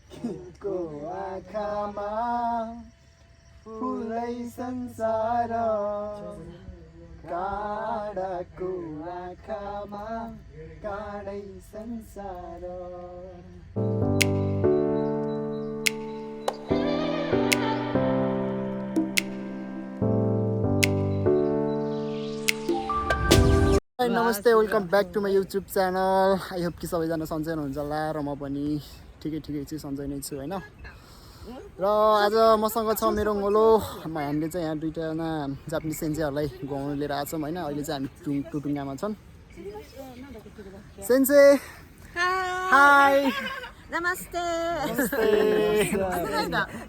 गीतको आँखामा फुलै संसार काँडाको आँखामा काँडै संसार नमस्ते welcome back to my YouTube channel I hope कि सबैजना सन्चै हुनुहुन्छ होला र म पनि ठिकै चाहिँ सन्चै नै छु होइन र आज मसँग छ मेरो गोलो हामीले चाहिँ यहाँ दुईजना जापानिज सेन्सेहरूलाई घुमाउनु लिएर आएको छौँ होइन अहिले चाहिँ हामी टुटुङ्गामा छन् सेन्से हाई नमस्ते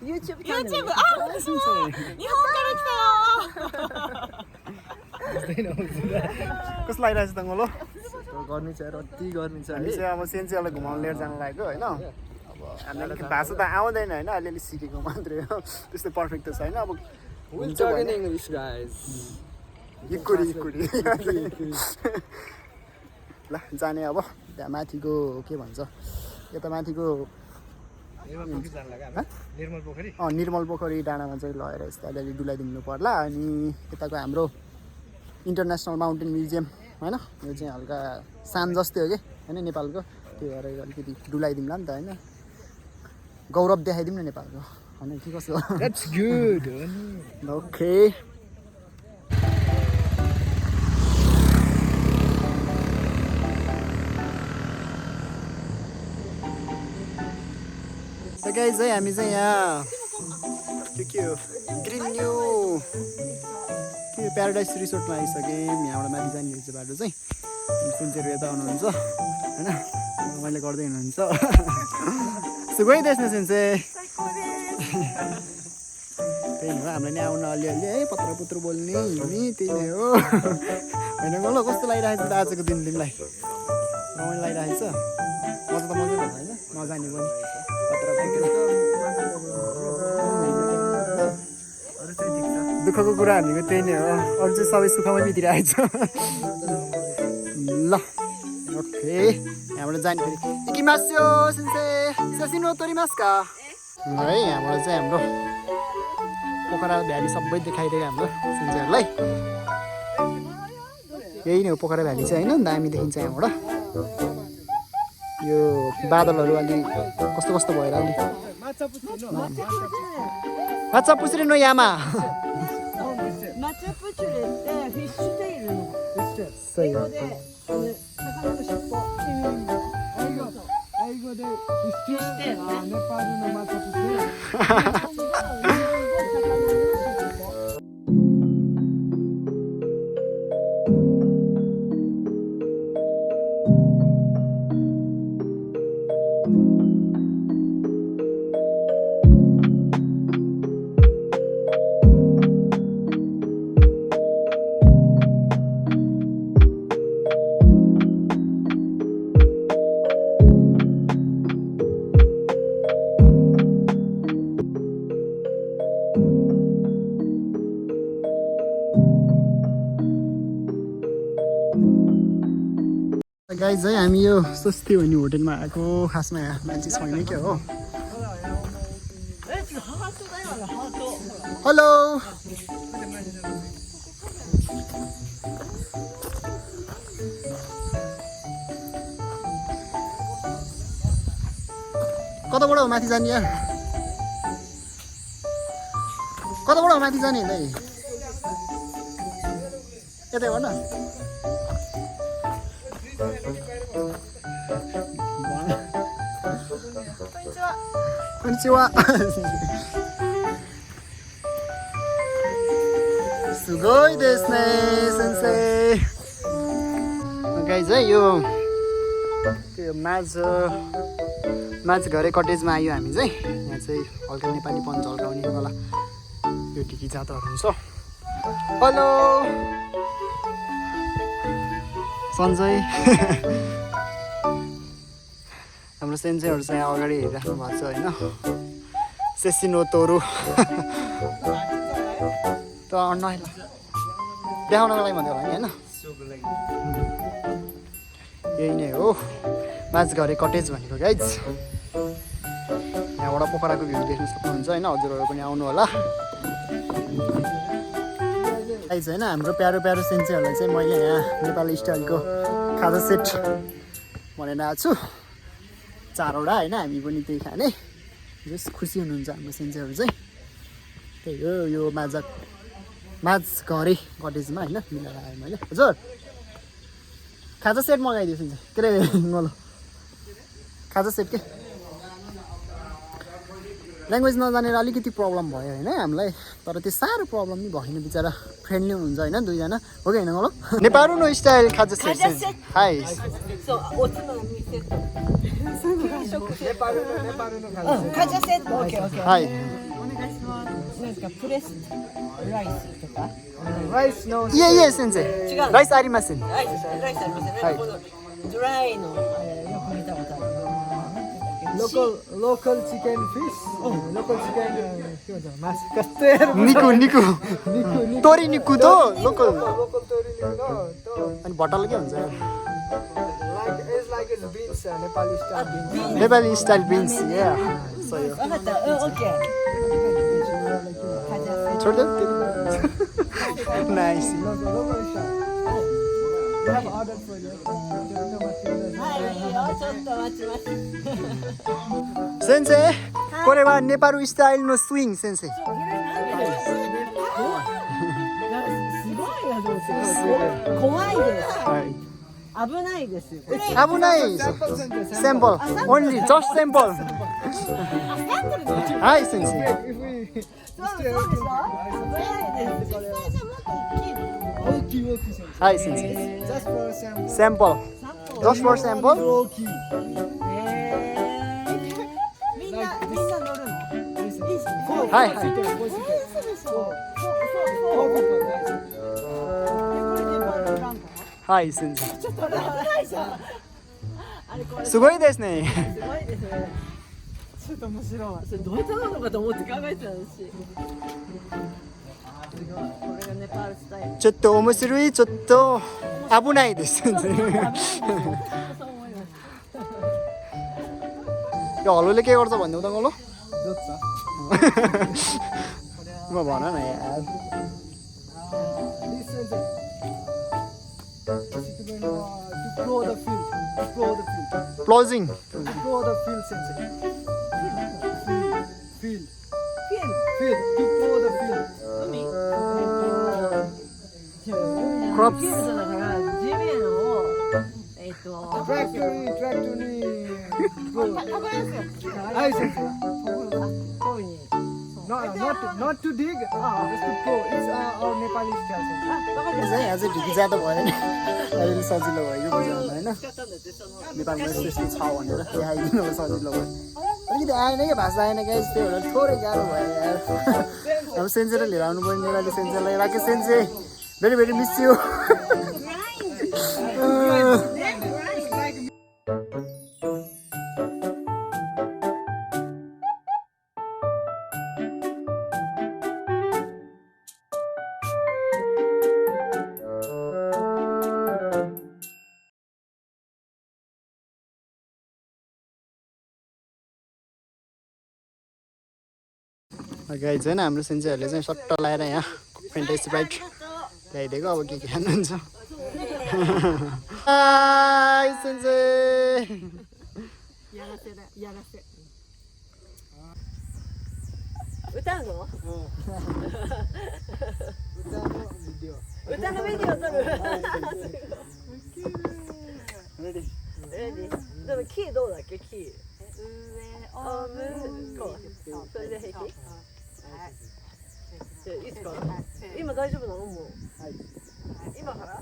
युट्युब कस्तो लागिरहेको छ त गोलो गर्मी छ रत्ति गर्मी छ हामी चाहिँ अब सेन्सेहरूलाई घुमाउनु लिएर जानु लागेको होइन अब हामीलाई भाषा त आउँदैन होइन अलिअलि सिकेको मात्रै हो त्यस्तो पर्फेक्ट त छैन अब हुन्छ भने इंग्लिश गाइस इकुरी ल जाने अब त्यहाँ माथिको के भन्छ यता माथिको निर्मल पोखरी डाँडामा चाहिँ लगेर यस्तो अलिअलि डुलाइदिनु पर्ला अनि यताको हाम्रो इन्टरनेसनल माउन्टेन म्युजियम होइन यो चाहिँ हल्का सान जस्तै हो कि होइन नेपालको त्यो भएर अलिकति डुलाइदिउँला नि त होइन गौरव देखाइदिउँ न नेपालको होइन के कसो ओके गाइज है हामी चाहिँ यहाँ के हो ग्रिन न्यू के प्याराडाइस रिसोर्टमा आइसक्यौँ यहाँबाट माथि जाने रहेछ बाटो चाहिँ सेन्सेहरू यता आउनुहुन्छ होइन मैले गर्दै हुनुहुन्छ गइदिएस् न सेन्से त्यही हो हामीलाई नि आउन अलिअलि है पत्र पुत्र बोल्ने हिँड्ने त्यही नै हो होइन ल कस्तो लागिरहेको छ त आजको दिन तिमीलाई रमाइलो लागिरहेको छ मजा त मजा भयो होइन नजाने पनि दुःखको कुरा भनेको त्यही नै हो अरू चाहिँ सबै सुखमै बितिरहेको छ ल ओके यहाँबाट जाने फेरि इकिमास्यो सेन्से ससिनो तोरिमास्का ल है यहाँबाट चाहिँ हाम्रो पोखरा भ्याली सबै देखाइदिएको हाम्रो सेन्सेहरूलाई यही नै हो पोखरा भ्याली चाहिँ होइन दामी देखिन्छ यहाँबाट यो बादलहरू अलि कस्तो भएर अलि माछा पुछ्रे नो यामा सही हो गाइज है हामी यो सस्ती भन्ने होटेलमा आएको खासमा यहाँ मान्छे छैन क्या हो हेलो कताबाट हो माथि जाने यार कताबाट हो माथि जाने दाइ यतै हो न konnichiwa sugoi desu ne sensei guys है यो माझ घरे कटेजमा आयो हामी चाहिँ यहाँ चाहिँ हल्का नेपालीपन झल्काउने वाला यो ढिकी जातहरू हुन्छ हेलो सन्जय हाम्रो सेन्सेहरू चाहिँ अगाडि हेरिराख्नु भएको छ होइन सेसिनो तोरु त नआइला देखाउनको लागि भन्दै होला नि होइन यही नै हो माझघरे कटेज भनेको गाइज यहाँबाट पोखराको भ्यू देख्न सक्नुहुन्छ होइन हजुरहरू पनि आउनु होला गाइज होइन हाम्रो प्यारो प्यारो सेन्सेहरूलाई चाहिँ मैले यहाँ नेपाली स्टाइलको खाजा सेट भनेर आएको छु 4 वटा होइन हामी पनि त्यही खाने जस खुसी हुनुहुन्छ हाम्रो सेन्सेहरू चाहिँ त्यही हो यो माझघरे कटेजमा होइन मिलाएर आएँ मैले हजुर खाजा सेट मगाइदिएछु नि के अरे ngolo खाजा सेट के ल्याङ्ग्वेज नजानेर अलिकति प्रब्लम भयो होइन हामीलाई तर त्यो साह्रो प्रब्लम नि भएन बिचरा फ्रेन्डली हुनुहुन्छ होइन दुईजना हो कि होइन ngolo नेपाली नो स्टाइल खाजा set high high Rice no. いえいえ先生ライスありませんライスありません。はいこのドライのよく見たことある。Local chicken fish. Local chicken के भन्छ मासु कस्तै निकु निकु तोरी निकु त local local tori no to अनि भटल के हुन्छ like it's beans Nepali style beans. Nepali style beans या सही हो わかった。オッケー。 छोड्दै nice Local style. We have ordered for you. はい、いいよ。ちょっと待ちます。先生これはネパールスタイルのスイング先生すごいな、どうせ。怖いです。はい危ないですよ。危ないセンポル only just センポルはい先生 If we そうでしょ。危ないです、これは。大きい先生。はい先生 Just for sample. センポル just for センポル大きい。みんな乗るの。はいはいそうでしょ。これでバルブランコ。はい先生ちょっと危ないじゃん。あれこれすすごいですねごいですね。ちょっと面白い。それどうやってなのかと思って考えてたし。これがネパールスタイル。ちょっと面白いちょっと危ないです先生そう思います。 यो हल्लुले के गर्छ भन्नु त ngolo जोत्छ। म भन न यार This is to grow the field. Grow the field. प्लोजिङ Grow the field sensei. Field. ピエン。 Field. To grow the field. 海。クロップフィールドだから地面をTractorに grow. はい先生。こういうふうに。 Not to dig. Just to grow. It's our Nepali style sensei. あ、わかりましचाहिँ अझै ढिकी ज्यादा भयो नि अलिअलि सजिलो भयो कि बुझाउन होइनた。使ったんだってその。 नेपालमा यस्तो यस्तो छ भनेर देखाइदिनु सजिलो भयो अलिकति आएन क्या भाषा आएन क्या त्यही भएर थोरै गाह्रो भयो यार अब सेन्सेर लिएर आउनु पर्ने नेपाली सेन्सेरलाई राखेँ sensei very very miss you guys होइन हाम्रो सेन्सेहरूले चाहिँ सट्ट लगाएर यहाँ फ्यान्टासी बाइक ल्याइदिएको अब के खानुहुन्छ high sensei やらせだ、やらせ。歌うの？歌のビデオ撮る。レディ。でもキーどうだっけキー？上を向こう。それで平気？いいですか？今大丈夫なのもう？今から？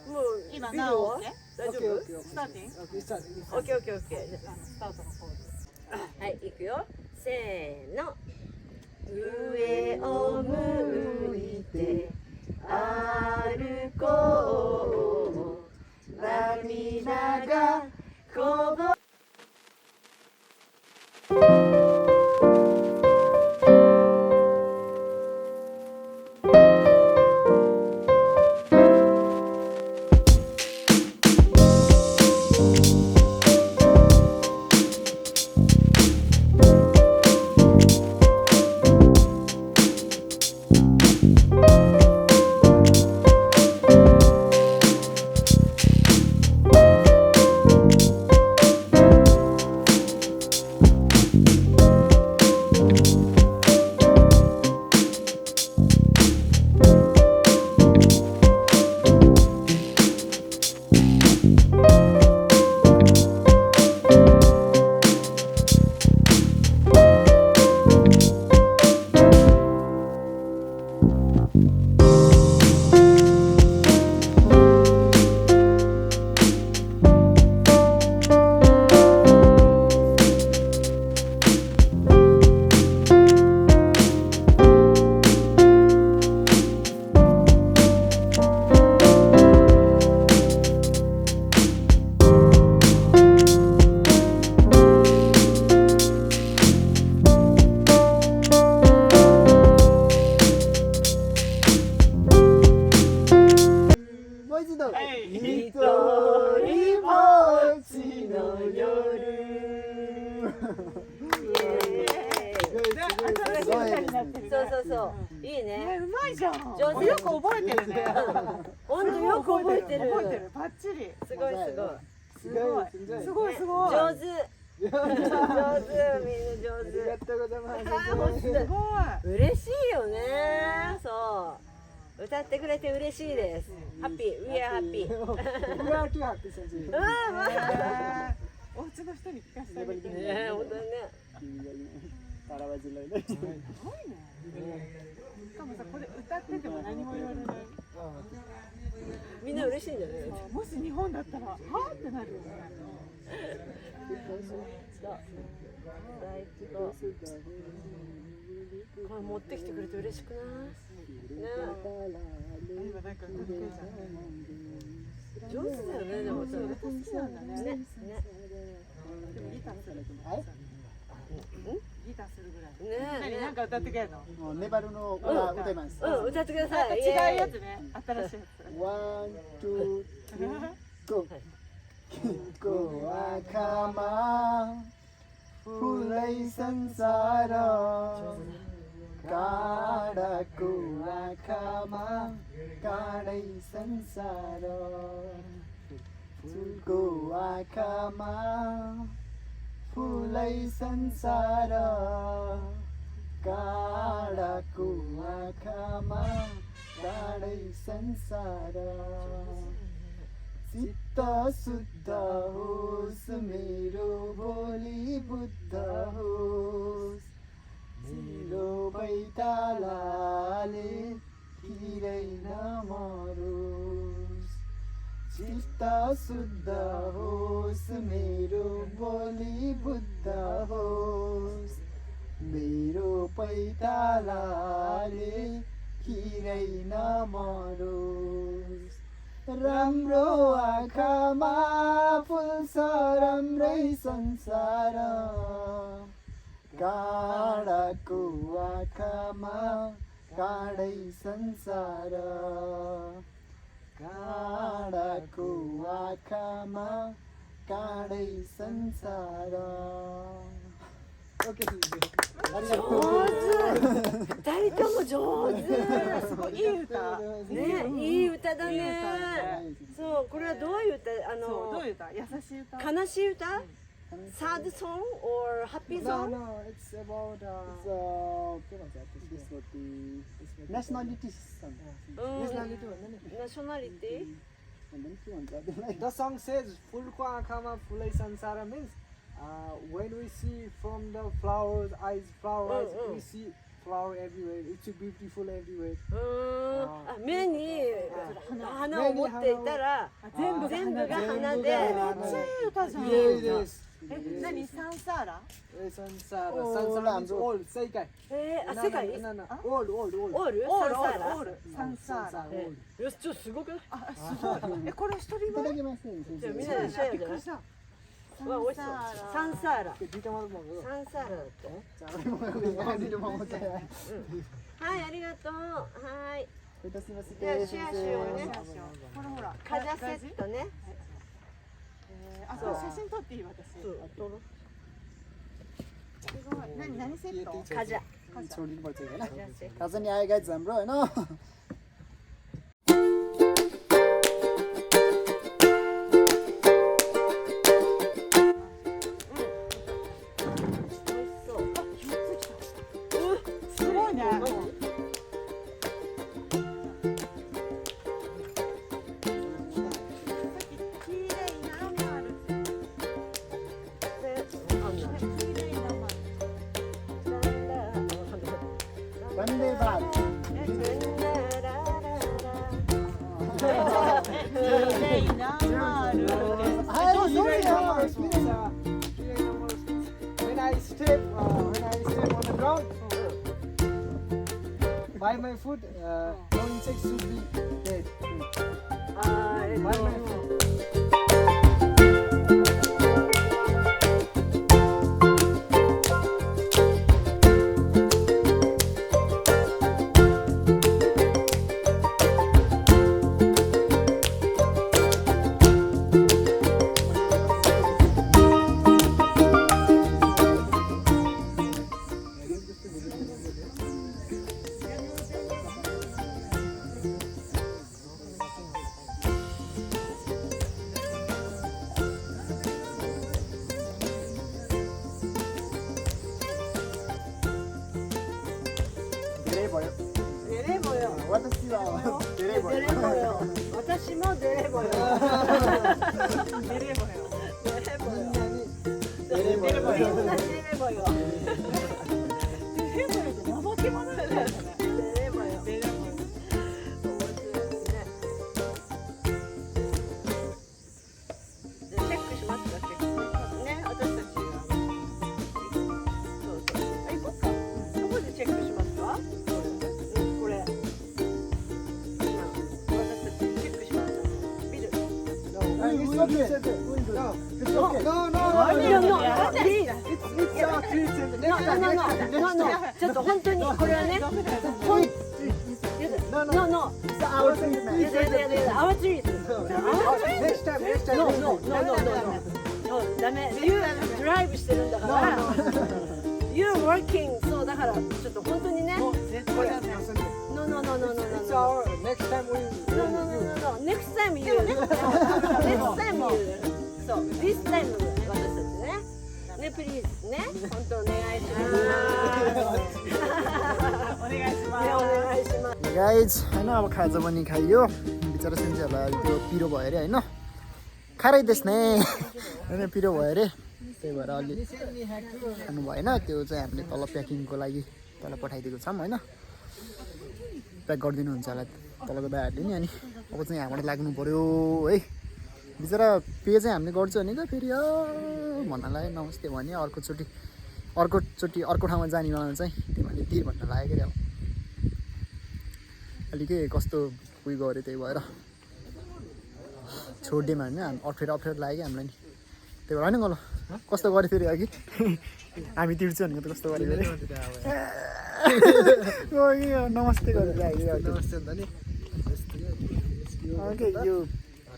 もう今ビデオは大丈夫？スターティング？オッケーオッケーオッケー。スタートの方で。はい、いくよ。せーの。上を向いて歩こう。涙がこぼ一人ぼっちの夜新しい歌になってるね。そうそうそう。いいね。うまいじゃん。上手。よく覚えてるね。本当よく覚えてる。覚えてる。バッチリ。すごいすごい。すごい。すごいすごい。上手。上手みんな上手。ありがとうございます。すごい。嬉しいよね。そう。歌ってくれて嬉しいです。ハッピー。We are happy。We are too happy, Sanji. お家の人に聞かせてあげて。ね、本当にね。タラバジロイね。すごいね。しかもさ、これ歌ってても何も言われない。みんな嬉しいんじゃない？もし日本だったら、はぁってなるよね。そう最高。これ持ってきてくれて嬉しくない？ね。今なんか歌ってるじゃん。上手だよね、でもさ。歌好きなんだね。ね。でもギターする。ギターするぐらい。ね。何なんか歌ってくれるの？ネパルの歌歌います。歌ってください。違うやつね。新しいやつ。ワン、ツー、スリー、ゴー。Ko akama fulai sansara Kadaku akama kadai sansara Fulko akama fulai sansara Kadaku akama kadai sansara चित्त शुद्ध होस् मेरो भोलि बुद्ध होस् मेरो बैतालाले किरै नमरोस् चित्त शुद्ध होस् मेरो भोलि बुद्ध होस् मेरो बैतालाले किरै नमरोस् राम्रो आँखामा फुल्छ राम्रै संसार काँडाको आँखामा काँडै संसार काँडाको आँखामा काँडै संसार okay 上手。二人とも上手。すごいいい歌。ね、いい歌だね。そう、これはどういう歌？そう、どういう歌？優しい歌。悲しい歌？Sad song or happy No, song? no, it's about nationality song. Nationality भन्दा नि Nationality? The song says फुलको आँखामा फुलै संसार means when we see from the flowers eyes flowers we see flower everywhere it's beautiful everywhere 目に花を持っていたら全部が花で。めっちゃいい歌じゃん。yes 何サンサーラ？संसार संसार means all 世界世界？ all オール？オールサンオールサンサーラ。よし、ちょっとすごくない？あ、すごい。これ一人分？じゃあみんなでシェアじゃない？うわ、美味しそう。サンサーラ。サンサーラだって。はい、ありがとう。はい。じゃあシェアしようね。ほらほら。カジャセットね。あ、そう写真撮っていい私。そう、撮ろう。すごい。何セット？カジャ。छोडिनुपर्छ हैन खाजा नि आयो गाइज हाम्रो हैनすごいね。वन्दे Bharat when I step on the ground by my foot no insect should be dead by my foot 내려봐요. 내려봐요. 내려봐요. 내려봐요. 나밖에 못해요. 내려봐요. 체크しますか？ね、私たちが。そうそう。行こっか。どこでチェックしますか？これ。今私たちチェックしました。ビル。It's okay. It's okay. No, no, No, please. no. No. ちょっと本当にこれはね。No. It's our thing, man. Our trees. Next time. No. ダメ。You ドライブしてるんだから。You're working. そうだからちょっと本当にね。これ。No. It's our next time we. No. Next time you. So this time 私たちね。ね、please ね。本当お願いします。お願いします。गाइज होइन अब खाजा पनि खाइयो बिचरा सेन्चेहरूलाई अहिले त्यो पिरो भयो अरे होइन खारै त्यसनै होइन पिरो भयो अरे त्यही भएर अलि खानु भएन त्यो चाहिँ हामीले तल प्याकिङको लागि तल पठाइदिएको छौँ होइन प्याक गरिदिनुहुन्छ होला तलको दाइहरूले नि अनि अब चाहिँ यहाँबाट लाग्नु पऱ्यो है बिचरा पे चाहिँ हामीले गर्छु भनेको फेरि भन्नलाई नमस्ते भने अर्कोचोटि अर्को ठाउँमा जाने बेलामा चाहिँ तिमीहरूले तिर भन्न लाग्यो अरे अब अलिकै कस्तो उयो गऱ्यो त्यही भएर छोडिदिएमा होइन अप्ठ्यारो लाग्यो हामीलाई नि त्यही भएर होइन गलो कस्तो गऱ्यो फेरि अघि हामी तिर्छु भनेको त कस्तो गरेको अरे नमस्ते गरेर आइदियो नमस्ते त नि ओके यो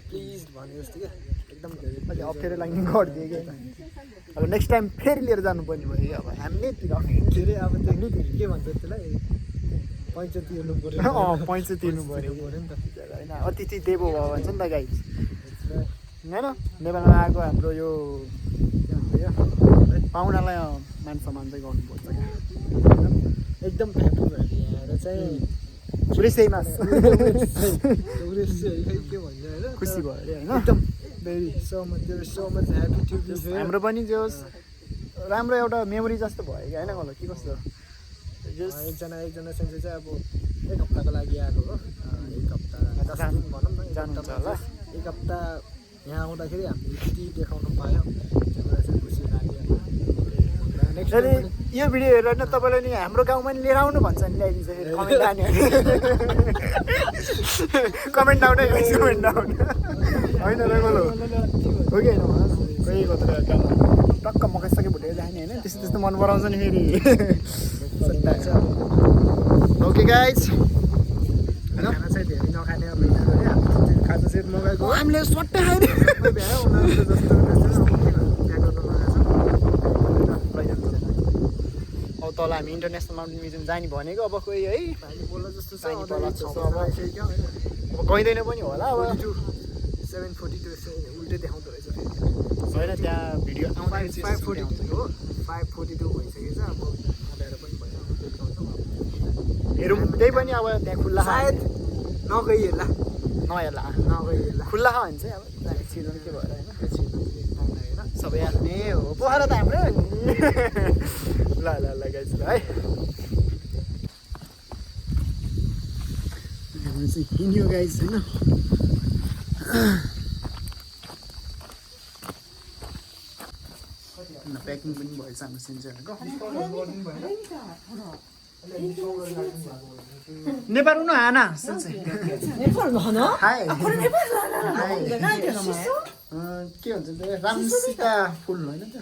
प्लिज भने जस्तो के एकदम अलि अप्ठ्यारो लाग्ने गरिदियो कि अब नेक्स्ट टाइम फेरि लिएर जानुपर्ने भयो कि अब हामीले तिराउने के अरे अब त्यो के भन्छ त्यसलाई पैसा तिर्नु पर्यो पैसा तिर्नु पऱ्यो नि त होइन अतिथि देवो भयो भन्छ नि त गाई होइन नेपालमा आएको हाम्रो यो के भन्छ यो पाहुनालाई मान सम्मान चाहिँ गर्नुपर्छ क्या एकदम ह्याप्पी भयो यहाँ आएर चाहिँ पुरै सेही मास के भन्छ होइन खुसी भयो अरे होइन एकदम very so much happy to be here हाम्रो पनि जो राम्रो एउटा मेमोरी जस्तो भयो कि होइन गलो के कस्तो एकजना सेन्से चाहिँ अब एक हप्ताको लागि आएको हो एक हप्ता 10 दिन भनौँ न जानुहुन्छ होला एक हप्ता यहाँ आउँदाखेरि हामीले यति देखाउनु पायौँ त्यहाँबाट चाहिँ खुसी लाग्यो फेरि यो भिडियो हेरेर तपाईँले नि हाम्रो गाउँमा नि लिएर आउनु भन्छ नि ल्याइदिन्छ फेरि कमेन्ट आउने कमेन्ट आउने होइन रेगुलो हो कि होइन कोही कता टक्क मकैसके भुटेर जाने होइन त्यस्तो मन पराउँछ नि फेरि ओके गाइज खाना चाहिँ धेरै नखाने अब खाजा सेट मगाएको हामीले सट्टै खाइदियो भ्यायो उनीहरू जस्तो अब तल हामी इन्टरनेसनल माउन्टेन म्युजियम जाने भनेको अब कोही है पानी बोल्न जस्तो छ पानी बोल्न जस्तो अब आइसक्यो होइन अब गइँदैन पनि होला अब 742 उल्टै देखाउँदो रहेछ फेरि होइन त्यहाँ भिडियो आउँदाखेरि 542 हो 542 भइसकेछ अब आएर पनि भयो देखाउँछौँ हेरौँ त्यही पनि अब त्यहाँ खुल्ला सायद नगइएला नहेर्ला नगइएला खुल्ला छ भने चाहिँ अब छिटो के भएर होइन होइन सबै आफ्नै हो पोखरा त हाम्रै हो नि ल गाइस ल है चाहिँ हिँड्यो गाइस होइन प्याकिङ पनि भएछ हाम्रो सेन्चरहरूको नेपाल उन हाना नेपाल भन हाय नेपाल के भन्छ त्यो रामसीता फुल होइन त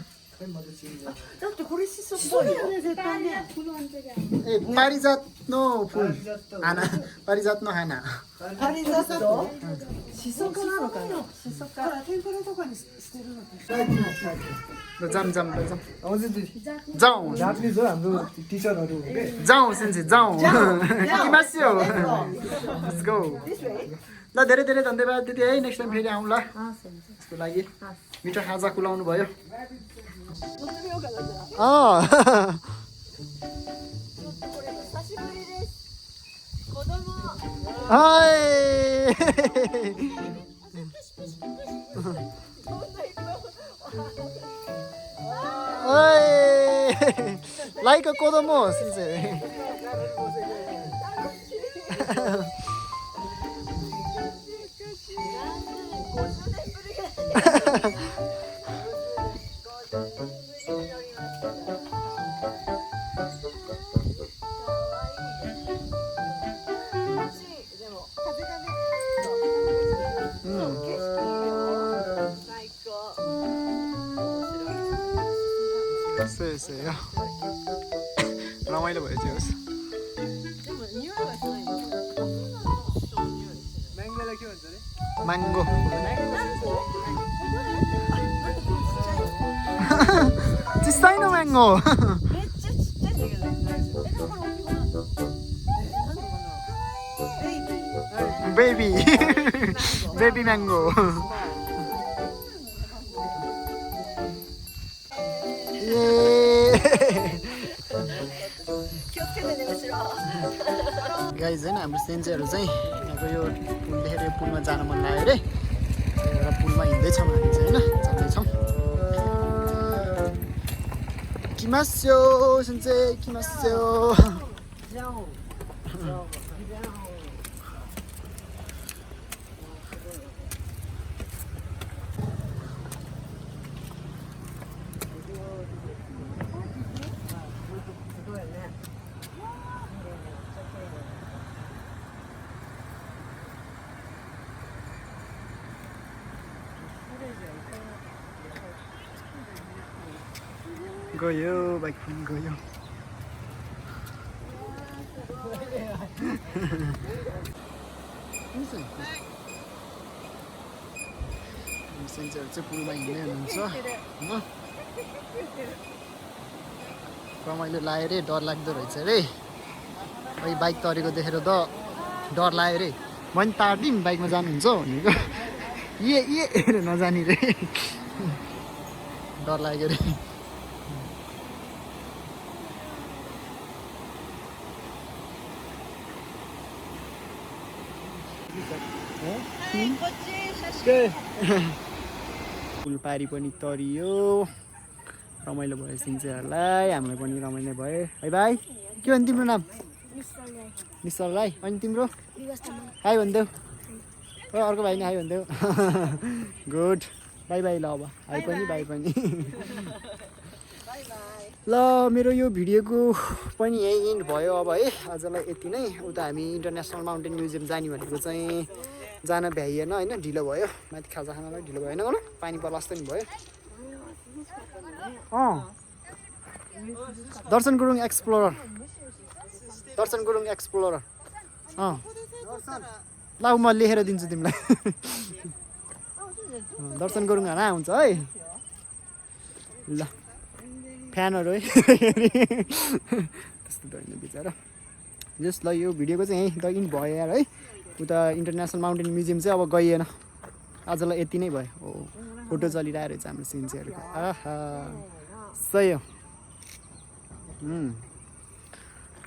だってこれしそっぽいよ絶対ね ए पारिजात नो फुल हाना पारिजात नो हाना パリザストしそかなのかなしそか天ぷらとかにしてるの जाम आउँछ जाउँ जापानिज हो हाम्रो टिचरहरू हो के जाउँ सेन्से जाउँ किमास्यो लेट्स गो ल धेरै धेरै धन्यवाद दिदी है नेक्स्ट टाइम फेरि आउँला त्यसको लागि मिठो खाजा खुलाउनु भयो हाय Oi! Like a kodomo, sensei. 있어요. रमाइलो भयो चाहिँ होस्. म्याङ्गोलाई के भन्छ रे? Mango. चिस्ताइनो mango. Baby. Baby mango. Guys हैन हाम्रो सेन्चेहरू चाहिँ यहाँको यो पुल देखेर यो पुलमा जान मन लाग्यो रे र पुलमा हिँड्दैछौँ हामी चाहिँ हैन जाँदैछौँ किमास्यो सेन्चे किमास्यो गयो बाइक पनि गयो सेन्चेहरू चाहिँ पुलमा हिँड्दै हुनुहुन्छ होइन रमाइलो लाग्यो रे डर लाग्दो रहेछ रे अहिले बाइक तरेको देखेर त डर लाग्यो रे मैले तार्दिम बाइकमा जानुहुन्छ भनेको ए नजानी रे डर लाग्यो रे पुलपारी पनि तरियो रमाइलो भयो सिन्चेहरूलाई हामीलाई पनि रमाइलो भयो है भाइ के हो नि तिम्रो नाम निश्चल राई अनि तिम्रो हाई भनिदेऊ ओ अर्को भाइ नि हाई भनिदेऊ गुड बाई बाई ल अब हाई पनि बाई पनि ल मेरो यो भिडियोको पनि यही इन्ड भयो अब है आजलाई यति नै उता हामी इन्टरनेसनल माउन्टेन म्युजियम जाने भनेको चाहिँ जान भ्याइएन होइन ढिलो भयो माथि खाजा खानालाई ढिलो भएन होला पानी पर्ला जस्तो नि भयो दर्शन गुरुङ एक्सप्लोरर ल म लेखेर दिन्छु तिमीलाई दर्शन गुरुङ हाना हुन्छ है ल फ्यानहरू है त्यस्तो त होइन बिचरा जस ल यो भिडियोको चाहिँ यहीँ त इन भयो यार है उता इन्टरनेसनल माउन्टेन म्युजियम चाहिँ अब गइएन आजलाई यति नै भयो हो फोटो चलिरहेको रहेछ हाम्रो सिन्चेहरूको आहा सही हो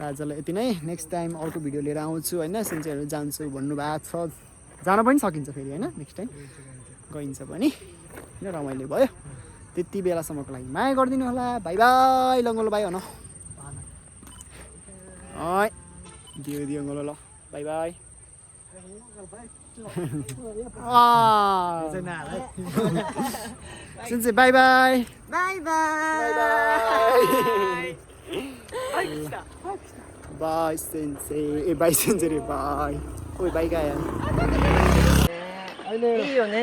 आजलाई यति नै नेक्स्ट टाइम अर्को भिडियो लिएर आउँछु होइन सिन्चेहरू जान्छु भन्नुभएको छ जान पनि सकिन्छ फेरि होइन नेक्स्ट टाइम गइन्छ पनि होइन रमाइलो भयो त्यति बेलासम्मको लागि माया गरिदिनु होला बाई बाई लङ्गोलो बाई भन दियो अङ्गलो ल बाई बाई सिन्चे बाई बाई बाई बाई बाई सिन्चे ए बाई सिन्चे रे बाई ओइ बाई गयो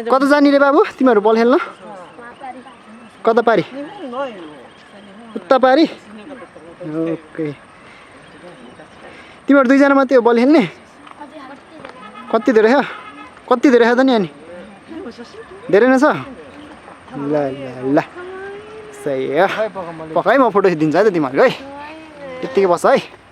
कता जाने रे बाबु तिमीहरू बल खेल्न कता पारी उता पारी ओके तिमीहरू दुईजना मात्रै हो बल खेल्ने कति धेरै छ त नि अनि धेरै नै छ ल ल ल सही हो पकाइ म फोटो खिचिदिन्छु है त तिमीहरूको है यत्तिकै बस है